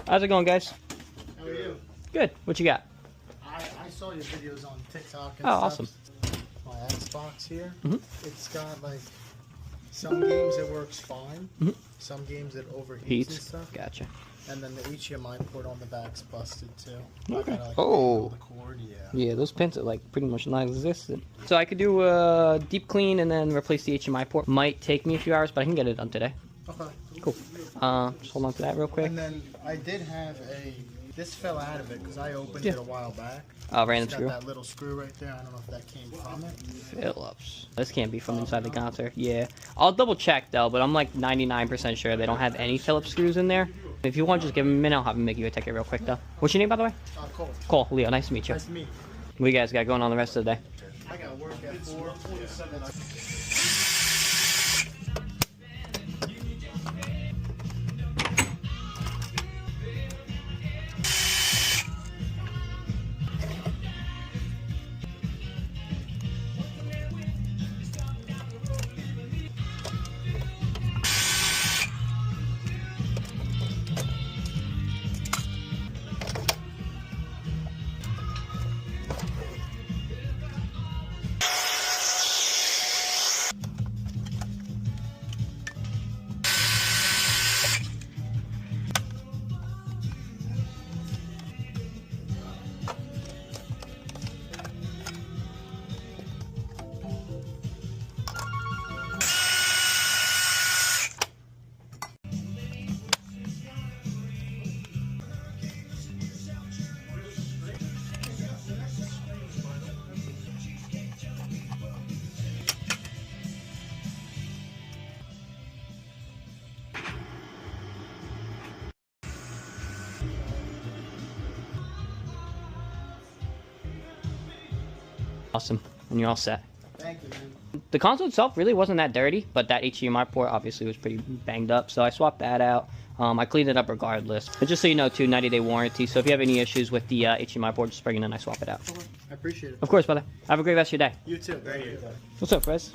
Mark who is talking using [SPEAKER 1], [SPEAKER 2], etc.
[SPEAKER 1] How's it going, guys?
[SPEAKER 2] How are you?
[SPEAKER 1] Good. What you got?
[SPEAKER 2] I saw your videos on TikTok and
[SPEAKER 1] Oh,
[SPEAKER 2] stuff.
[SPEAKER 1] awesome.
[SPEAKER 2] My Xbox here,
[SPEAKER 1] Mhm.
[SPEAKER 2] it's got like some games it works fine, some games it overheats and
[SPEAKER 1] Heats.
[SPEAKER 2] stuff,
[SPEAKER 1] Gotcha.
[SPEAKER 2] and then the HDMI port on the back's busted too.
[SPEAKER 1] Okay.
[SPEAKER 2] I gotta, like,
[SPEAKER 1] Oh.
[SPEAKER 2] rebuild the cord, yeah.
[SPEAKER 1] Yeah, those pins are like pretty much non-existent. So I could do a deep clean and then replace the HDMI port. Might take me a few hours, but I can get it done today.
[SPEAKER 2] Okay.
[SPEAKER 1] Cool. Just hold on to that real quick.
[SPEAKER 2] And then I did have this fell out of it because I opened it a while back.
[SPEAKER 1] Random
[SPEAKER 2] It's got
[SPEAKER 1] screw.
[SPEAKER 2] that little screw right there. I don't know if that came from it.
[SPEAKER 1] Phillips. This can't be from inside the console. Yeah. I'll double check though, but I'm like 99% sure they don't have any Phillips screws in there. If you want, just give them a minute. I'll have them make you a ticket real quick though. What's your name, by the way?
[SPEAKER 2] Cole.
[SPEAKER 1] Cole. Leo. Nice to meet you.
[SPEAKER 2] Nice to meet you.
[SPEAKER 1] What you guys got going on the rest of the day?
[SPEAKER 2] I got work at 4.
[SPEAKER 1] Awesome. And you're all set.
[SPEAKER 2] Thank you, man.
[SPEAKER 1] The console itself really wasn't that dirty, but that HDMI port obviously was pretty banged up, so I swapped that out. I cleaned it up regardless. But just so you know, too, 90-day warranty, so if you have any issues with the HDMI port, just bring it in and I swap it out.
[SPEAKER 2] I appreciate it.
[SPEAKER 1] Of course, brother. Have a great rest of your day.
[SPEAKER 2] You too. Thank you.
[SPEAKER 1] What's up, Fres?